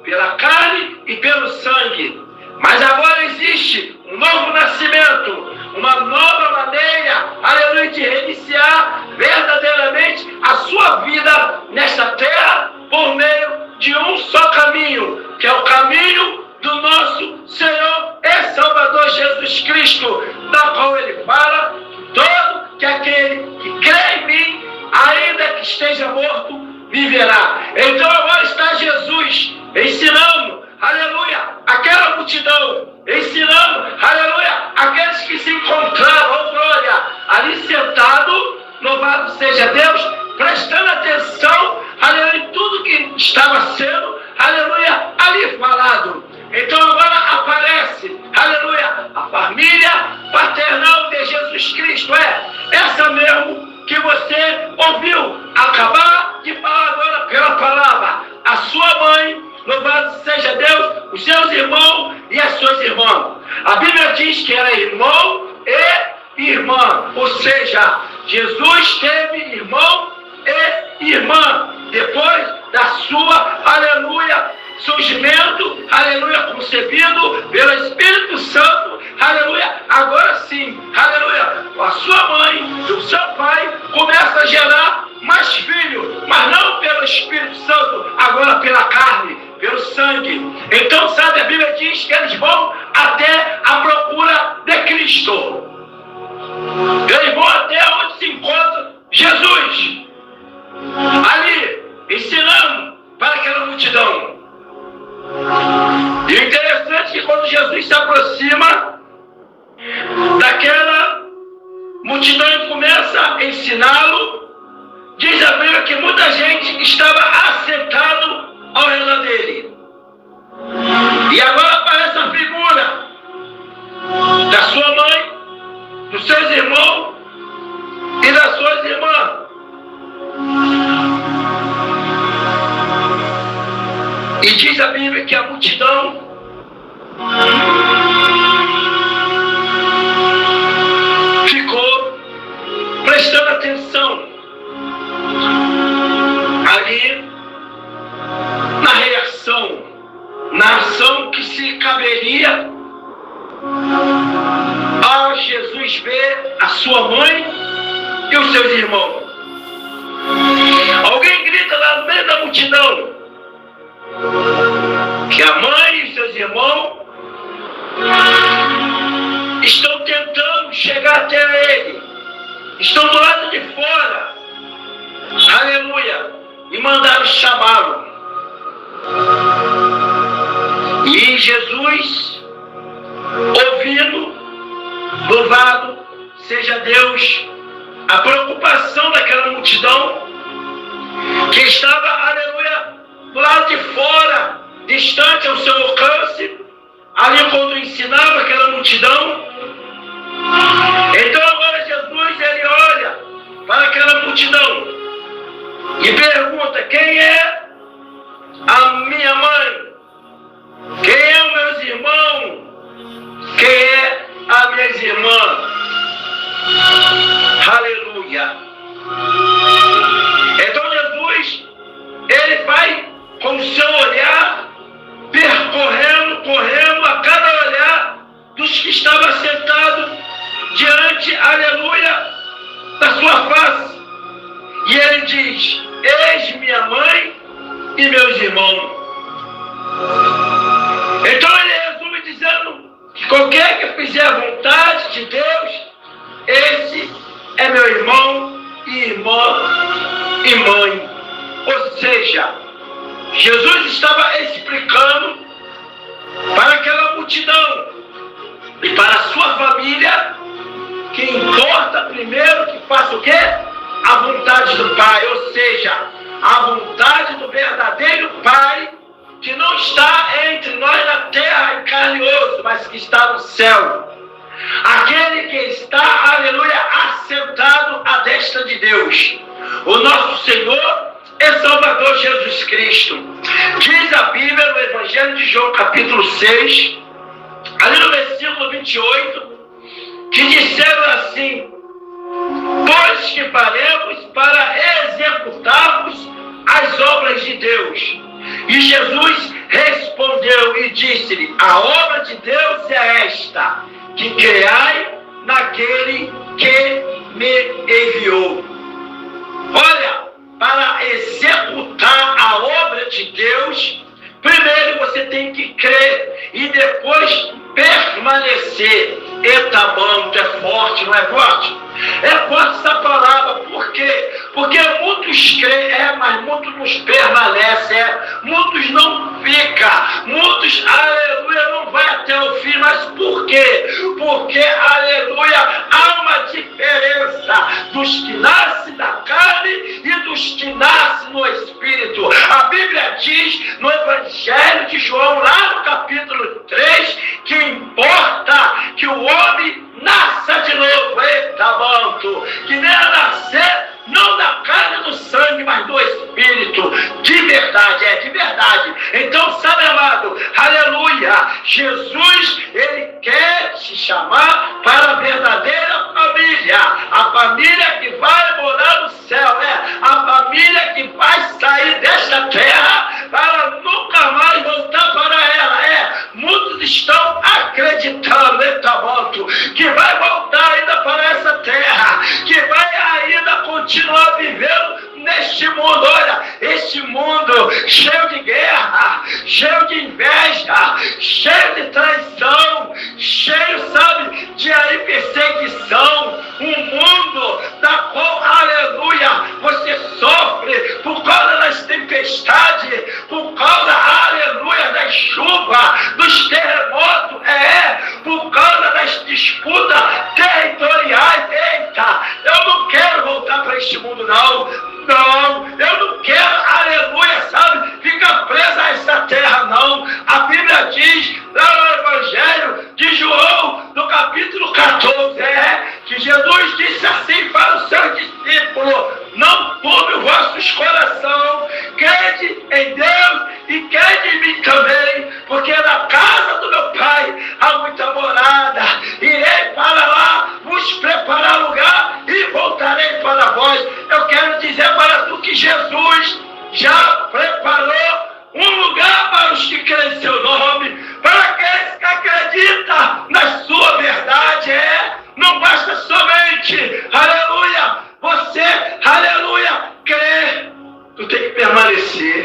pela carne e pelo sangue. Mas agora existe um novo nascimento, uma nova maneira, aleluia, de reiniciar verdadeiramente a sua vida nesta terra por meio de um só caminho, que é o caminho do nosso Senhor e Salvador Jesus Cristo, da qual ele fala: todo que aquele que crê em mim, ainda que esteja morto, viverá. Então agora está Jesus ensinando, aleluia, aquela multidão, ensinando, aleluia, aqueles que se encontravam, glória, ali sentado, louvado seja Deus, prestando atenção, aleluia, em tudo que estava sendo, aleluia, ali falado. Então agora aparece, aleluia, a família paternal de Jesus Cristo, essa mesmo que você ouviu acabar de falar agora pela palavra. A sua mãe, louvado seja Deus, os seus irmãos e as suas irmãs. A Bíblia diz que era irmão e irmã, ou seja, Jesus teve irmão e irmã depois da sua, aleluia, surgimento, aleluia, concebido pelo Espírito Santo, aleluia. Agora sim, aleluia, a sua mãe e o seu pai começam a gerar mais filhos, mas não pelo Espírito Santo, agora pela carne, pelo sangue. Então, sabe, a Bíblia diz que eles vão até a procura de Cristo. Eles vão até onde se encontra Jesus, ali, ensinando para aquela multidão. E o interessante é que quando Jesus se aproxima daquela multidão e começa a ensiná-lo, diz a Bíblia que muita gente estava assentado ao redor dele. E agora aparece a figura da sua mãe, dos seus irmãos e das suas irmãs. E diz a Bíblia que a multidão ficou prestando atenção ali na reação, na ação que se caberia a Jesus ver a sua mãe e os seus irmãos. Alguém grita lá no meio da multidão que a mãe e seus irmãos estão tentando chegar até ele, estão do lado de fora, aleluia, e mandaram chamá-lo. E Jesus, ouvindo, louvado seja Deus, a preocupação daquela multidão que estava, aleluia, do lado de fora, distante ao seu alcance, ali quando ensinava aquela multidão. Então agora Jesus, ele olha para aquela multidão e pergunta: quem é a minha mãe? Quem é os meus irmãos? Quem é as minhas irmãs? Aleluia. Então Jesus, ele vai com o seu olhar correndo a cada olhar dos que estavam sentados diante, aleluia, da sua face. E ele diz: eis minha mãe e meus irmãos. Então ele resume dizendo que qualquer que fizer a vontade de Deus, esse é meu irmão e irmã e mãe. Ou seja, Jesus estava explicando para aquela multidão e para a sua família que importa primeiro que faça o quê? A vontade do Pai, ou seja, a vontade do verdadeiro Pai, que não está entre nós na terra em carne e osso, mas que está no céu. Aquele que está, aleluia, assentado à destra de Deus, o nosso Senhor e Salvador Jesus Cristo. Diz a Bíblia no Evangelho de João, capítulo 6, ali no versículo 28, que disseram assim: pois que faremos para executarmos as obras de Deus. E Jesus respondeu e disse-lhe: a obra de Deus é esta, que creiai naquele que me enviou. Olha, para executar a obra de Deus, primeiro você tem que crer e depois permanecer. Eita, mano, tu é forte, não é forte? É forte essa palavra, por quê? Porque muitos creem, mas muitos não permanecem, muitos não ficam, muitos, aleluia, não vai até o fim, mas por quê? Porque, aleluia, há uma diferença dos que nascem da carne e dos que nascem no Espírito. A Bíblia diz no Evangelho de João, lá no capítulo 3, que importa que o homem nasça de novo, eita, manto, que venha nascer não da carne e do sangue, mas do Espírito, de verdade, de verdade. Então, sabe, amado, aleluia, Jesus, ele quer te chamar para a verdadeira família, a família que vai morar no céu, a família que vai sair desta terra para nunca mais voltar para ela, muitos estão acreditando, eita, manto, que vai voltar ainda para essa terra, que vai ainda continuar vivendo neste mundo. Olha, este mundo cheio de guerra, cheio de inveja, cheio de traição, cheio, sabe, de aí perseguição, um mundo da qual, aleluia, você sofre por causa das tempestades, por causa, aleluia, das chuvas, dos terremotos, por causa das disputas territoriais. Eita, eu não quero voltar para este mundo, não, eu não quero, aleluia, sabe, ficar presa a essa terra, não. A Bíblia diz, lá no Evangelho de João, no capítulo 14, que Jesus disse assim para os seus discípulos: não turbe os vossos corações, crede em Deus e crede em mim também, porque na casa do meu Pai há muita morada, irei para lá vos preparar lugar e voltarei para vós. Eu quero dizer para tu que Jesus já preparou um lugar para os que creem em seu nome, para aqueles que acreditam na sua verdade. Não basta somente, aleluia, você, aleluia, crer. Tu tem que permanecer.